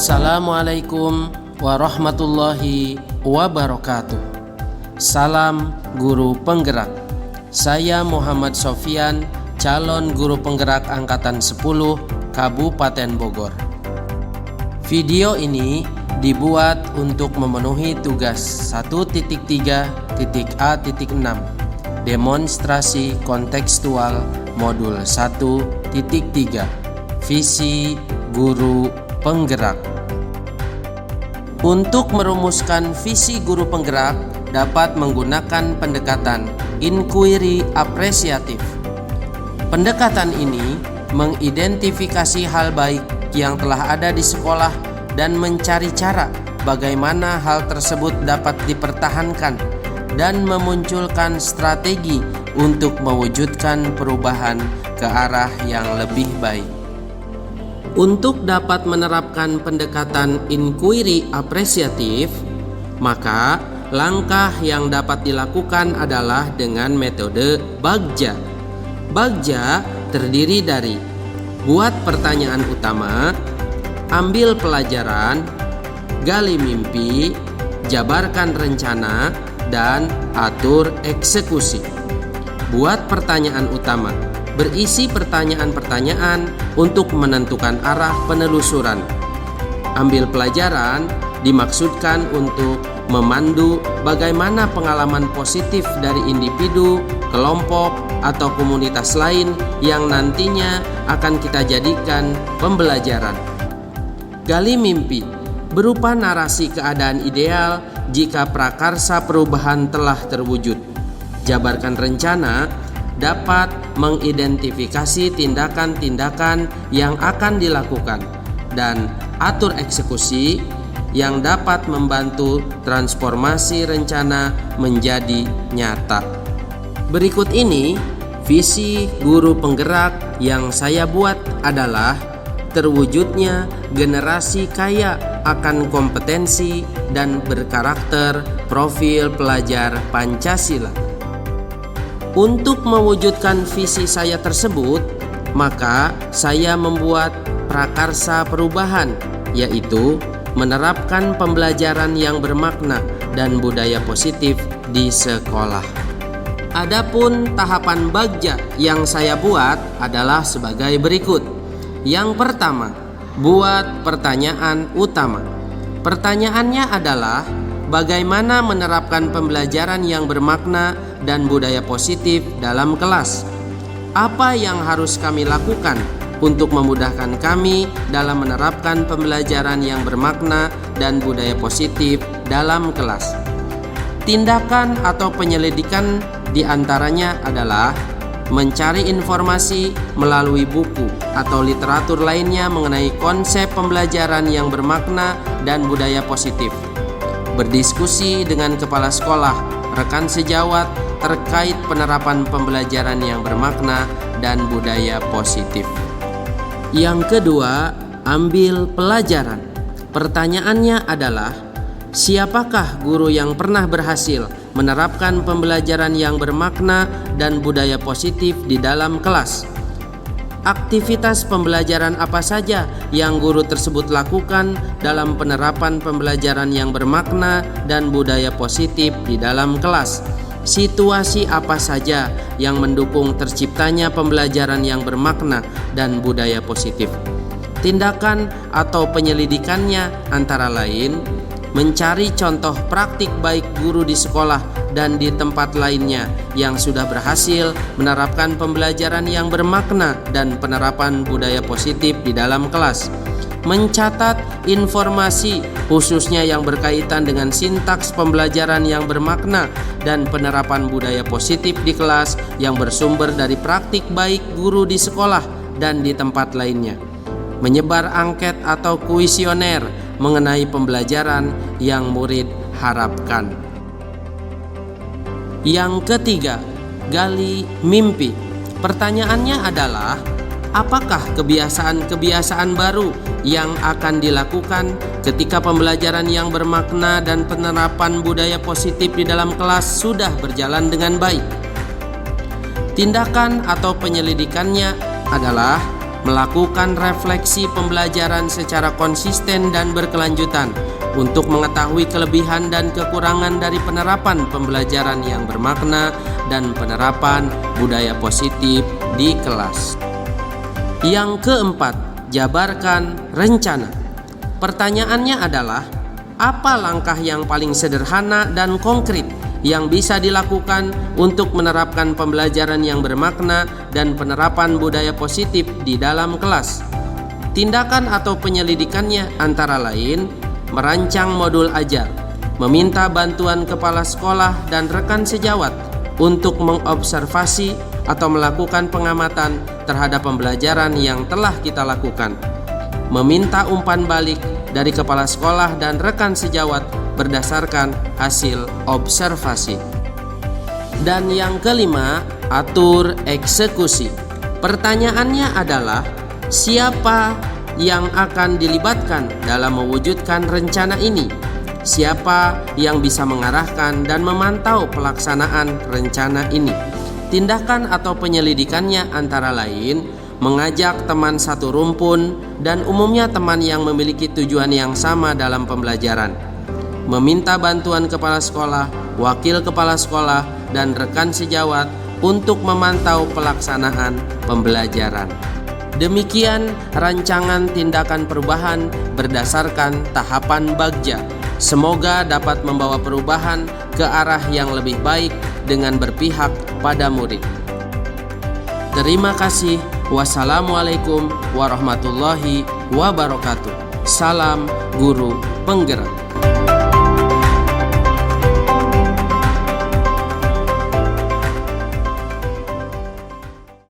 Assalamualaikum warahmatullahi wabarakatuh. Salam guru penggerak. Saya Muhammad Sofyan, calon guru penggerak angkatan 10 Kabupaten Bogor. Video ini dibuat untuk memenuhi tugas 1.3.A.6 demonstrasi kontekstual modul 1.3 visi guru penggerak. Untuk merumuskan visi guru penggerak dapat menggunakan pendekatan inquiry apresiatif. Pendekatan ini mengidentifikasi hal baik yang telah ada di sekolah dan mencari cara bagaimana hal tersebut dapat dipertahankan dan memunculkan strategi untuk mewujudkan perubahan ke arah yang lebih baik. Untuk dapat menerapkan pendekatan inquiry apresiatif, maka langkah yang dapat dilakukan adalah dengan metode Bagja. Bagja terdiri dari buat pertanyaan utama, ambil pelajaran, gali mimpi, jabarkan rencana, dan atur eksekusi. Buat pertanyaan utama berisi pertanyaan-pertanyaan untuk menentukan arah penelusuran. Ambil pelajaran dimaksudkan untuk memandu bagaimana pengalaman positif dari individu, kelompok, atau komunitas lain yang nantinya akan kita jadikan pembelajaran. Gali mimpi berupa narasi keadaan ideal jika prakarsa perubahan telah terwujud. Jabarkan rencana dapat mengidentifikasi tindakan-tindakan yang akan dilakukan, dan atur eksekusi yang dapat membantu transformasi rencana menjadi nyata. Berikut ini visi guru penggerak yang saya buat adalah terwujudnya generasi kaya akan kompetensi dan berkarakter profil pelajar Pancasila. Untuk mewujudkan visi saya tersebut, maka saya membuat prakarsa perubahan, yaitu menerapkan pembelajaran yang bermakna dan budaya positif di sekolah. Adapun tahapan Bagja yang saya buat adalah sebagai berikut. Yang pertama, buat pertanyaan utama. Pertanyaannya adalah bagaimana menerapkan pembelajaran yang bermakna dan budaya positif dalam kelas. Apa yang harus kami lakukan untuk memudahkan kami dalam menerapkan pembelajaran yang bermakna dan budaya positif dalam kelas? Tindakan atau penyelidikan diantaranya adalah mencari informasi melalui buku atau literatur lainnya mengenai konsep pembelajaran yang bermakna dan budaya positif, berdiskusi dengan kepala sekolah, rekan sejawat terkait penerapan pembelajaran yang bermakna dan budaya positif. Yang kedua, ambil pelajaran. Pertanyaannya adalah, siapakah guru yang pernah berhasil menerapkan pembelajaran yang bermakna dan budaya positif di dalam kelas? Aktivitas pembelajaran apa saja yang guru tersebut lakukan dalam penerapan pembelajaran yang bermakna dan budaya positif di dalam kelas? Situasi apa saja yang mendukung terciptanya pembelajaran yang bermakna dan budaya positif? Tindakan atau penyelidikannya antara lain mencari contoh praktik baik guru di sekolah dan di tempat lainnya yang sudah berhasil menerapkan pembelajaran yang bermakna dan penerapan budaya positif di dalam kelas. Mencatat informasi khususnya yang berkaitan dengan sintaks pembelajaran yang bermakna dan penerapan budaya positif di kelas yang bersumber dari praktik baik guru di sekolah dan di tempat lainnya. Menyebar angket atau kuesioner mengenai pembelajaran yang murid harapkan. Yang ketiga, gali mimpi. Pertanyaannya adalah, apakah kebiasaan-kebiasaan baru yang akan dilakukan ketika pembelajaran yang bermakna dan penerapan budaya positif di dalam kelas sudah berjalan dengan baik? Tindakan atau penyelidikannya adalah melakukan refleksi pembelajaran secara konsisten dan berkelanjutan untuk mengetahui kelebihan dan kekurangan dari penerapan pembelajaran yang bermakna dan penerapan budaya positif di kelas. Yang keempat, jabarkan rencana. Pertanyaannya adalah, apa langkah yang paling sederhana dan konkret yang bisa dilakukan untuk menerapkan pembelajaran yang bermakna dan penerapan budaya positif di dalam kelas? Tindakan atau penyelidikannya antara lain merancang modul ajar, meminta bantuan kepala sekolah dan rekan sejawat untuk mengobservasi atau melakukan pengamatan terhadap pembelajaran yang telah kita lakukan, meminta umpan balik dari kepala sekolah dan rekan sejawat berdasarkan hasil observasi. Dan yang kelima, atur eksekusi. Pertanyaannya adalah, siapa yang akan dilibatkan dalam mewujudkan rencana ini? Siapa yang bisa mengarahkan dan memantau pelaksanaan rencana ini? Tindakan atau penyelidikannya antara lain mengajak teman satu rumpun dan umumnya teman yang memiliki tujuan yang sama dalam pembelajaran, meminta bantuan kepala sekolah, wakil kepala sekolah, dan rekan sejawat untuk memantau pelaksanaan pembelajaran. Demikian rancangan tindakan perubahan berdasarkan tahapan Bagja. Semoga dapat membawa perubahan ke arah yang lebih baik dengan berpihak pada murid. Terima kasih. Wassalamualaikum warahmatullahi wabarakatuh. Salam guru penggerak.